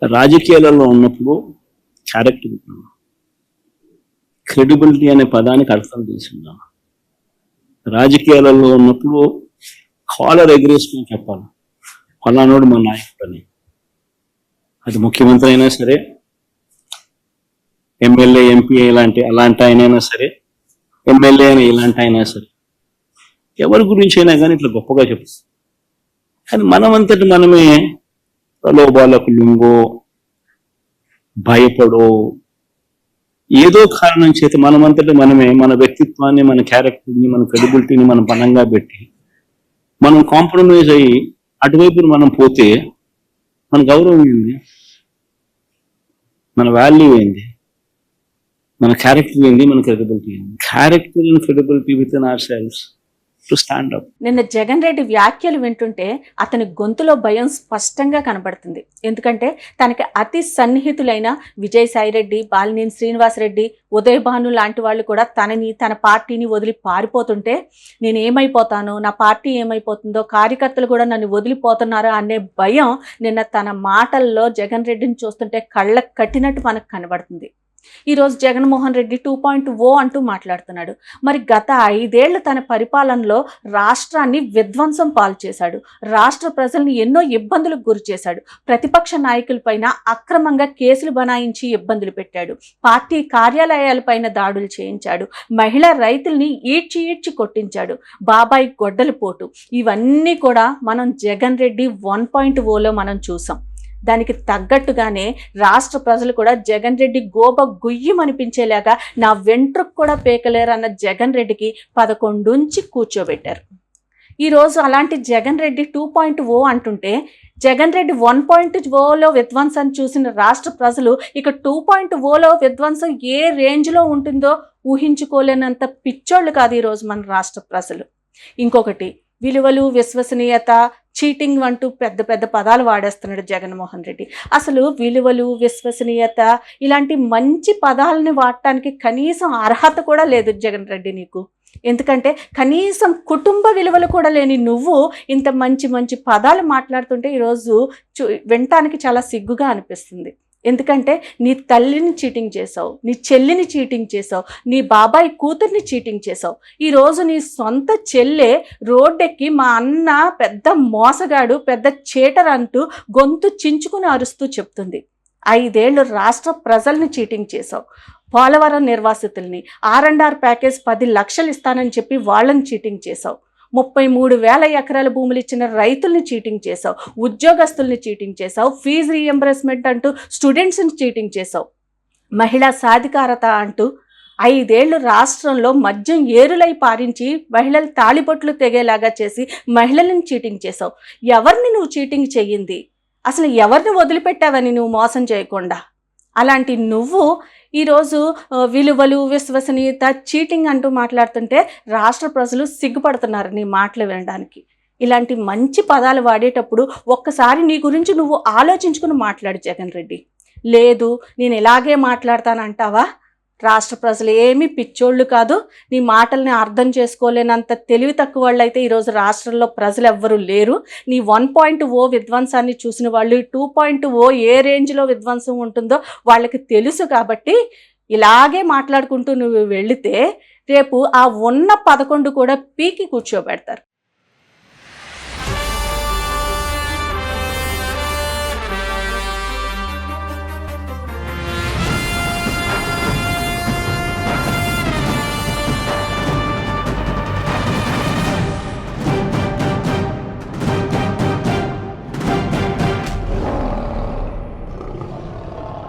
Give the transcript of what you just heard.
రాజకీయాలలో ఉన్నప్పుడు character, credibility అనే పదానికి అర్థం తీసుకుందాం. రాజకీయాలలో ఉన్నప్పుడు కాలర్ ఎగరేసుకుని చెప్పాలి, ఫలానోడు మా నాయకుడు అని. అది ముఖ్యమంత్రి అయినా సరే, ఎమ్మెల్యే, ఎంపీ అలాంటి ఆయనైనా సరే, ఎమ్మెల్యే అయినా ఇలాంటి అయినా సరే, ఎవరి గురించి అయినా కానీ ఇట్లా గొప్పగా చెప్తాం. కానీ మనమంతటి మనమే ప్రలోభాలకు లొంగో, భయపడో, ఏదో కారణం చేత మనమంతటి మనమే మన వ్యక్తిత్వాన్ని, మన క్యారెక్టర్ని, మన క్రెడిబిలిటీని మనం బలంగా పెట్టి మనం కాంప్రమైజ్ అయ్యి అటువైపు మనం పోతే మన గౌరవం ఏంది, మన వాల్యూ ఏంది, మన క్యారెక్టర్ ఏంది, మన క్రెడిబిలిటీ ఏంది? Character and credibility with in our selves to stand up. నిన్న జగన్ రెడ్డి వ్యాఖ్యలు వింటుంటే అతని గొంతులో భయం స్పష్టంగా కనబడుతుంది. ఎందుకంటే తనకి అతి సన్నిహితులైన విజయసాయిరెడ్డి, బాలినేని శ్రీనివాసరెడ్డి, ఉదయ్ భాను లాంటి వాళ్ళు కూడా తన పార్టీని వదిలి పారిపోతుంటే నేను ఏమైపోతానో, నా పార్టీ ఏమైపోతుందో, కార్యకర్తలు కూడా నన్ను వదిలిపోతున్నారో అనే భయం నిన్న తన మాటల్లో జగన్ రెడ్డిని చూస్తుంటే కళ్ళకు కట్టినట్టు మనకు కనబడుతుంది. ఈరోజు జగన్మోహన్ రెడ్డి 2.0 అంటూ మాట్లాడుతున్నాడు. మరి గత 5 ఏళ్లు తన పరిపాలనలో రాష్ట్రాన్ని విధ్వంసం పాలు చేశాడు, రాష్ట్ర ప్రజల్ని ఎన్నో ఇబ్బందులకు గురి చేశాడు, ప్రతిపక్ష నాయకులపైన అక్రమంగా కేసులు బనాయించి ఇబ్బందులు పెట్టాడు, పార్టీ కార్యాలయాలపైన దాడులు చేయించాడు, మహిళా రైతుల్ని ఈడ్చి కొట్టించాడు, బాబాయ్ గొడ్డలి పోటు. ఇవన్నీ కూడా మనం జగన్ రెడ్డి 1.0లో మనం చూసాం. దానికి తగ్గట్టుగానే రాష్ట్ర ప్రజలు కూడా జగన్ రెడ్డి గోబ గుయ్యమనిపించేలాగా నా వెంట్రుకు కూడా పేకలేరు అన్న జగన్ రెడ్డికి 11 ఉంచి కూర్చోబెట్టారు. ఈరోజు అలాంటి జగన్ రెడ్డి 2.0 అంటుంటే జగన్ రెడ్డి 1.0లో విధ్వంసాన్ని చూసిన రాష్ట్ర ప్రజలు ఇక 2.0లో విధ్వంసం ఏ రేంజ్లో ఉంటుందో ఊహించుకోలేనంత పిచ్చోళ్ళు కాదు ఈరోజు మన రాష్ట్ర ప్రజలు. ఇంకొకటి, విలువలు, విశ్వసనీయత, చీటింగ్ అంటూ పెద్ద పెద్ద పదాలు వాడేస్తున్నాడు జగన్మోహన్ రెడ్డి. అసలు విలువలు, విశ్వసనీయత ఇలాంటి మంచి పదాలని వాడటానికి కనీసం అర్హత కూడా లేదు జగన్ రెడ్డి నీకు. ఎందుకంటే కనీసం కుటుంబ విలువలు కూడా లేని నువ్వు ఇంత మంచి మంచి పదాలు మాట్లాడుతుంటే ఈరోజు వినటానికి చాలా సిగ్గుగా అనిపిస్తుంది. ఎందుకంటే నీ తల్లిని చీటింగ్ చేసావు, నీ చెల్లిని చీటింగ్ చేసావు, నీ బాబాయ్ కూతుర్ని చీటింగ్ చేసావు. ఈరోజు నీ సొంత చెల్లె రోడ్డెక్కి మా అన్న పెద్ద మోసగాడు, పెద్ద చేటర్ అంటూ గొంతు చించుకుని అరుస్తూ చెప్తుంది. 5 ఏళ్లు రాష్ట్ర ప్రజల్ని చీటింగ్ చేసావు, పోలవరం నిర్వాసితుల్ని, R&R ప్యాకేజ్ 10 లక్షలు ఇస్తానని చెప్పి వాళ్ళని చీటింగ్ చేసావు, 33,000 ఎకరాల భూములు ఇచ్చిన రైతుల్ని చీటింగ్ చేసావు, ఉద్యోగస్తుల్ని చీటింగ్ చేసావు, ఫీజు రీఎంబర్స్మెంట్ అంటూ స్టూడెంట్స్ని చీటింగ్ చేసావు, మహిళా సాధికారత అంటూ 5 ఏళ్లు రాష్ట్రంలో మద్యం ఏరులై పారించి మహిళలు తాళిబొట్లు తెగేలాగా చేసి మహిళలను చీటింగ్ చేసావు. ఎవరిని నువ్వు చీటింగ్ చెయ్యింది? అసలు ఎవరిని వదిలిపెట్టావని నువ్వు మోసం చేయకుండా? అలాంటి నువ్వు ఈరోజు విలువలు, విశ్వసనీయత, చీటింగ్ అంటూ మాట్లాడుతుంటే రాష్ట్ర ప్రజలు సిగ్గుపడుతున్నారు నీ మాటలు వినడానికి. ఇలాంటి మంచి పదాలు వాడేటప్పుడు ఒక్కసారి నీ గురించి నువ్వు ఆలోచించుకుని మాట్లాడు జగన్ రెడ్డి. లేదు నేను ఇలాగే మాట్లాడతానంటావా? రాష్ట్ర ప్రజలు ఏమీ పిచ్చోళ్ళు కాదు. నీ మాటల్ని అర్థం చేసుకోలేనంత తెలివి తక్కువ వాళ్ళు అయితే ఈరోజు రాష్ట్రంలో ప్రజలు ఎవ్వరూ లేరు. నీ 1.0 విధ్వంసాన్ని చూసిన వాళ్ళు 2.0 ఏ రేంజ్లో విధ్వంసం ఉంటుందో వాళ్ళకి తెలుసు. కాబట్టి ఇలాగే మాట్లాడుకుంటూ నువ్వు వెళితే రేపు ఆ ఉన్న 11 కూడా పీకి కూర్చోబెడతారు.